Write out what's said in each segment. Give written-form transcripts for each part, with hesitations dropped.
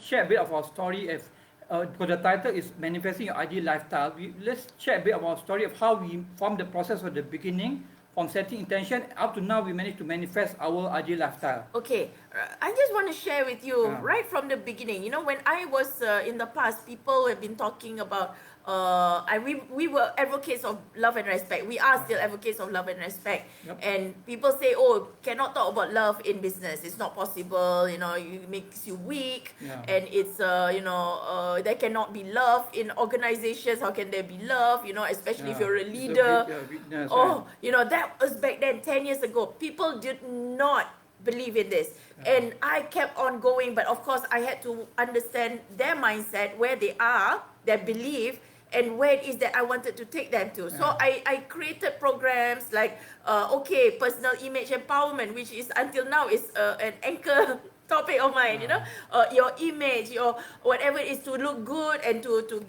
share a bit of our story if because the title is Manifesting Your Ideal Lifestyle. Let's share a bit of our story of how we formed the process from the beginning, from setting intention up to now we managed to manifest our ideal lifestyle. Okay, I just want to share with you Um, right from the beginning. You know, when I was in the past, people have been talking about. We were advocates of love and respect. We are still advocates of love and respect. Yep. And people say, "Oh, cannot talk about love in business. It's not possible. You know, it makes you weak, Yeah. and it's there cannot be love in organizations. How can there be love? You know, especially if Yeah. you're a It's leader." weakness, right? Oh, you know, that was back then, 10 years ago. People did not believe in this. And I kept on going, but of course, I had to understand their mindset, where they are, their belief, and where it is that I wanted to take them to. So I created programs like, personal image empowerment, which is until now is an anchor topic of mine, you know, your image, your whatever it is, to look good and to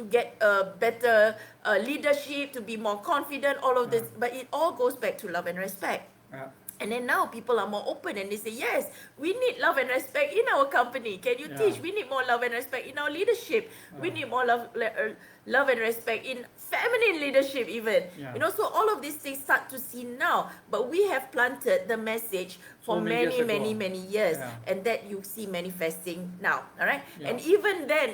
get a better leadership, to be more confident, all of this. But it all goes back to love and respect. Yeah. And then now people are more open and they say, yes, we need love and respect in our company. Can you teach? We need more love and respect in our leadership. We need more love and respect in feminine leadership even. Yeah. You know, so all of these things start to see now. But we have planted the message for So many years ago. many years. Yeah. And that you see manifesting now. All right. Yeah. And even then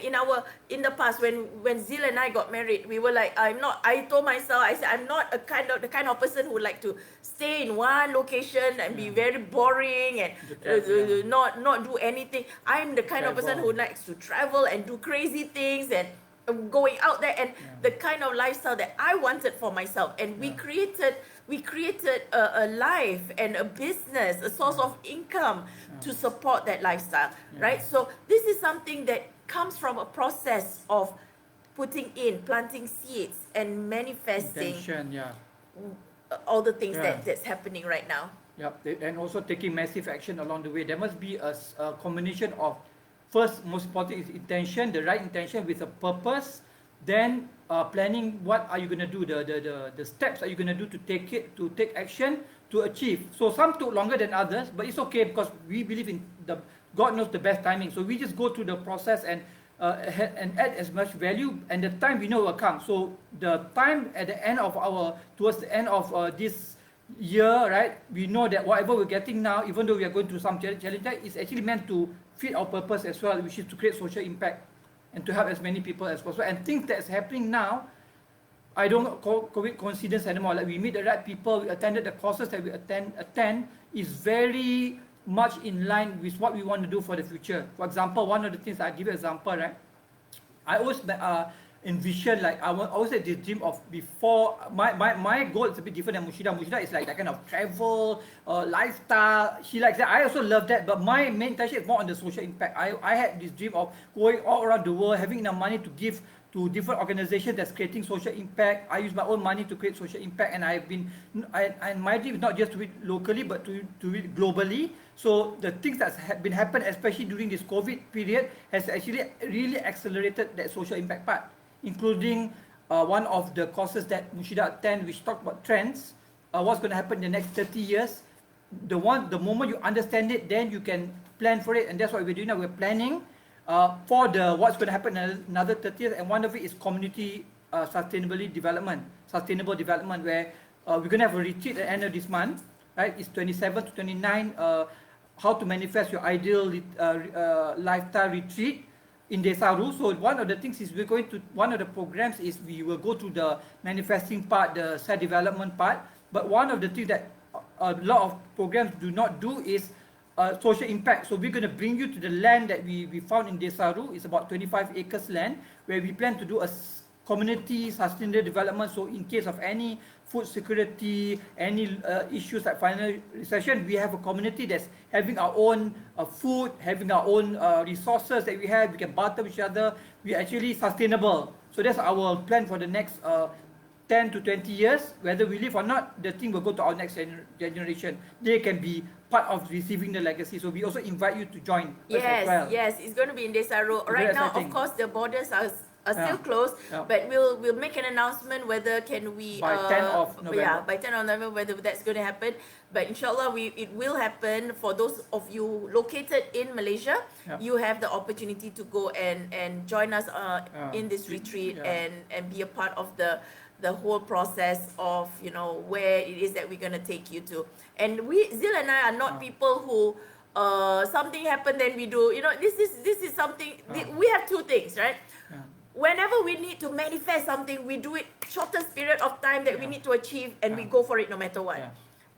in the past when Zil and I got married, we were like, I told myself, I said, I'm not the kind of person who would like to stay in one location and be very boring and not do anything. I'm the kind of person who likes to travel and do crazy things and going out there, and the kind of lifestyle that I wanted for myself. And we created a life and a business, a source of income to support that lifestyle, right? So this is something that comes from a process of planting seeds and manifesting Intention, yeah. all the things Yeah. that's happening right now. Yep. And also taking massive action along the way. There must be a combination of, first, most important is intention, the right intention with a purpose. Then planning what are you going to do, the steps are you going to do to take action to achieve. So some took longer than others, but it's okay because we believe in God knows the best timing. So we just go through the process and add as much value, and the time we know will come. So the time at the end of towards the end of this year, right, we know that whatever we're getting now, even though we are going through some challenges, is actually meant to fit our purpose as well, which is to create social impact and to help as many people as possible. And things that's happening now, I don't call COVID coincidence anymore. Like, we meet the right people, we attended the courses that we attend is very much in line with what we want to do for the future. For example, one of the things, I give you an example, right? I always envision, like, I always had this dream of, before my goal is a bit different than Mushida. Mushida is like that kind of travel, lifestyle. She likes that. I also love that, but my main intention is more on the social impact. I had this dream of going all around the world, having enough money to give to different organizations that's creating social impact. I use my own money to create social impact, and and my dream is not just to it locally, but to it globally. So the things that have been happened, especially during this COVID period, has actually really accelerated that social impact part, including one of the courses that Mushida attend, which talk about trends, what's going to happen in the next 30 years. The moment you understand it, then you can plan for it, and that's what we're doing now. We're planning for what's going to happen in another 30 years, and one of it is community sustainable development, where we're going to have a retreat at the end of this month, right? It's 27 to 29, how to manifest your ideal lifestyle retreat in Desaru. So one of the things is one of the programs is we will go to the manifesting part, the self-development part, but one of the things that a lot of programs do not do is social impact. So we're going to bring you to the land that we found in Desaru. It's about 25 acres land, where we plan to do a community sustainable development. So in case of any food security, any issues like financial recession, we have a community that's having our own food, having our own resources that we have. We can barter with each other. We're actually sustainable. So that's our plan for the next 10 to 20 years. Whether we live or not, the thing will go to our next generation. They can be part of receiving the legacy. So we also invite you to join us as well. Yes, it's going to be in Desaru. Right now, of course, the borders are are still Yeah. closed, Yeah. but we'll make an announcement whether can we By 10th of yeah, November. by 10th of November whether that's going to happen. But inshallah, it will happen. For those of you located in Malaysia, Yeah. you have the opportunity to go and join us in this retreat Yeah. and be a part of the whole process of, you know, where it is that we're going to take you to. And Zil and I are not people who something happened then we do, you know, this is something, we have two things, right? Yeah. Whenever we need to manifest something, we do it shortest period of time that we need to achieve, and we go for it no matter what. Yeah.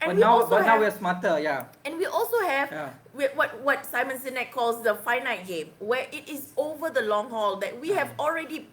And But now we're smarter, yeah. and we also have Yeah. what Simon Sinek calls the finite game, where it is over the long haul, that we have already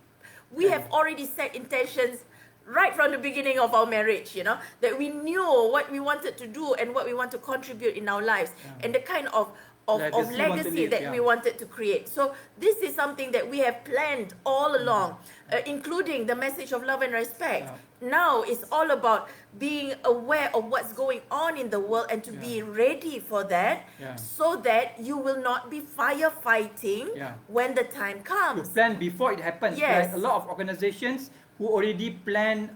set intentions right from the beginning of our marriage, you know, that we knew what we wanted to do and what we want to contribute in our lives, and the kind of legacy that we wanted to create. So this is something that we have planned all along, including the message of love and respect. Now it's all about being aware of what's going on in the world and to be ready for that, so that you will not be firefighting when the time To comes. plan before it happens. Yes. Like a lot of organizations who already plan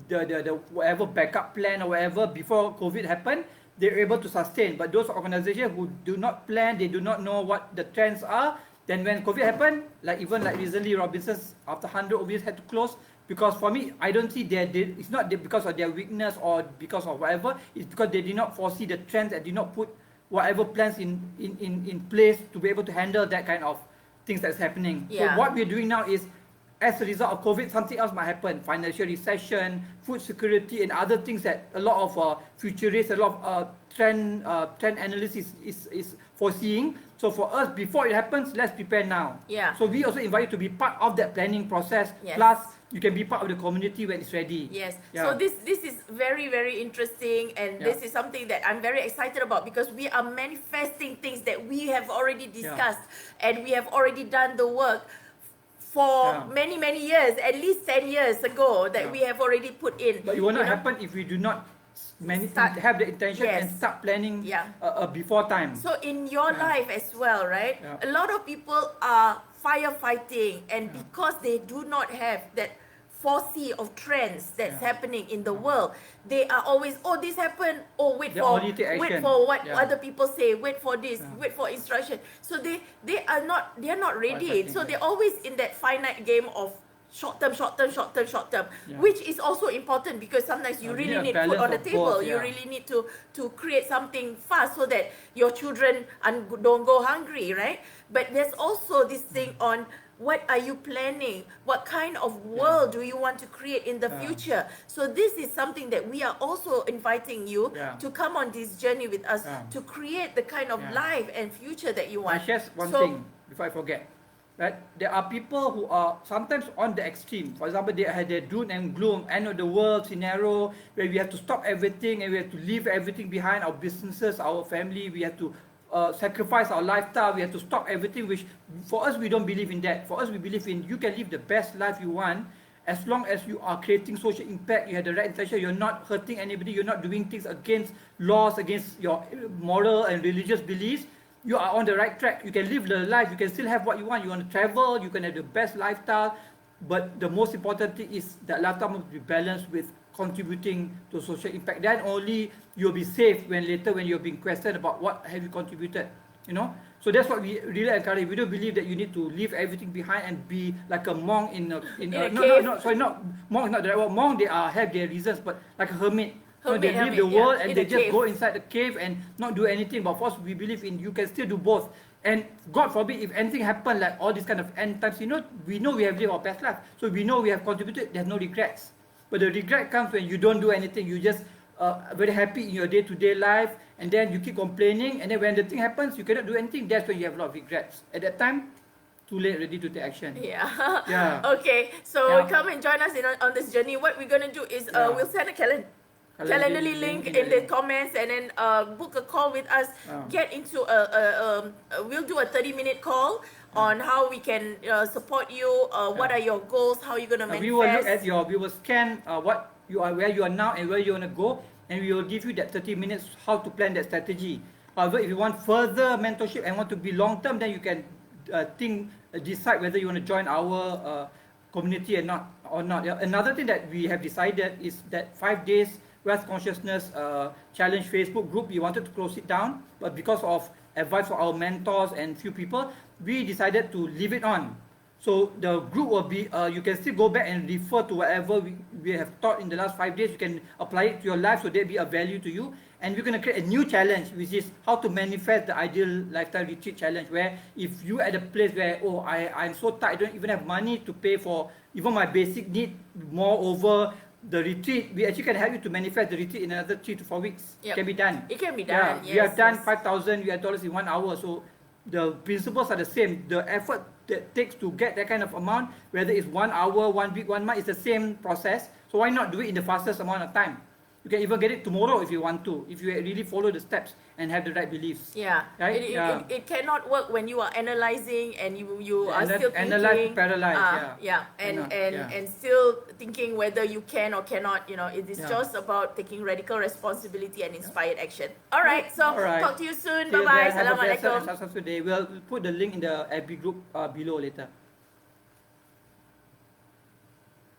the whatever backup plan or whatever before COVID happened, they're able to sustain. But those organizations who do not plan, they do not know what the trends are, then when COVID happened, like recently Robinsons after 100 years had to close, because for me, I don't see it's not because of their weakness or because of whatever, it's because they did not foresee the trends and did not put whatever plans in place to be able to handle that kind of things that's happening. Yeah. So what we're doing now is, as a result of COVID, something else might happen. Financial recession, food security, and other things that a lot of futurists, a lot of trend analysis is foreseeing. So for us, before it happens, let's prepare now. Yeah. So we also invite you to be part of that planning process. Yes. Plus, you can be part of the community when it's ready. Yes. Yeah. So this is very, very interesting, and this is something that I'm very excited about, because we are manifesting things that we have already discussed, and we have already done the work for many, many years, at least 10 years ago, that we have already put in. But it will not you know. happen if we do not Start- have the intention and Yes. start planning Yeah. Before time. So in your life as well, right? Yeah. A lot of people are firefighting, and because they do not have that foresee of trends that's happening in the world, they are always, oh, this happened, oh, wait They for already take action. what Yeah. other people say, wait for this, wait for instruction. So they are not ready. Firefighting, So they're always in that finite game of short term, Yeah. which is also important, because sometimes you We really need a need food balance on the of table. both, You yeah. really need to create something fast so that your children don't go hungry, right? But there's also this thing on, what are you planning? What kind of world do you want to create in the future? So this is something that we are also inviting you to come on this journey with us, to create the kind of life and future that you I want. share one thing before I forget. Right? There are people who are sometimes on the extreme. For example, they had their doom and gloom, end of the world scenario, where we have to stop everything and we have to leave everything behind, our businesses, our family. We have to sacrifice our lifestyle. We have to stop everything, which for us, we don't believe in that. For us, we believe in you can live the best life you want, as long as you are creating social impact, you have the right intention, you're not hurting anybody, you're not doing things against laws, against your moral and religious beliefs. You are on the right track. You can live the life. You can still have what you want. You want to travel. You can have the best lifestyle. But the most important thing is that lifestyle must be balanced with contributing to social impact. Then only you'll be safe when later when you're being questioned about what have you contributed. You know. So that's what we really encourage. We don't believe that you need to leave everything behind and be like a monk in a cave. not monk is not the right word. Monk, they have their reasons, but like a hermit. They leave the yeah, world and in they a just cave. go inside the cave and not do anything. But of course, we believe in you can still do both. And God forbid, if anything happen like all these kind of end times, we know we have lived our best life. So we know we have contributed, there's no regrets. But the regret comes when you don't do anything. You just very happy in your day-to-day life, and then you keep complaining, and then when the thing happens, you cannot do anything. That's when you have a lot of regrets. At that time, too late already to take action. Yeah. Yeah. Okay. So Yeah. come and join us on this journey. What we're gonna do is we'll send a Calendly link in the comments, and then book a call with us. Get into we'll do a 30-minute call on how we can support you. What are your goals? How are you gonna manifest? We will look at we will scan what you are, where you are now, and where you want to go, and we will give you that 30 minutes how to plan that strategy. However, if you want further mentorship and want to be long term, then you can decide whether you want to join our community or not. Yeah. Another thing that we have decided is that 5 days Wealth Consciousness Challenge Facebook group, we wanted to close it down, but because of advice from our mentors and few people, we decided to leave it on. So the group will be, you can still go back and refer to whatever we have taught in the last 5 days. You can apply it to your life so there be a value to you. And we're going to create a new challenge, which is how to manifest the ideal lifestyle retreat challenge, where if you at a place where, oh, I'm so tight, I don't even have money to pay for even my basic need, moreover, the retreat, we actually can help you to manifest the retreat in another 3 to 4 weeks. Yep. It can be done. It can be Yeah, done. we have yes, done yes. $5,000 in 1 hour. So the principles are the same. The effort that takes to get that kind of amount, whether it's 1 hour, 1 week, 1 month, it's the same process. So why not do it in the fastest amount of time? You can even get it tomorrow if you want to, if you really follow the steps and have the right beliefs. Yeah, Right? It cannot work when you are analyzing and you are Ana- still thinking. analyze, paralyze, And still thinking whether you can or cannot. You know, it is Yeah. just about taking radical responsibility and inspired action. All right, so All right. talk to you soon. See you Bye bye. there. Have a blessed and Assalamualaikum. successful day. We'll put the link in the FB group below later.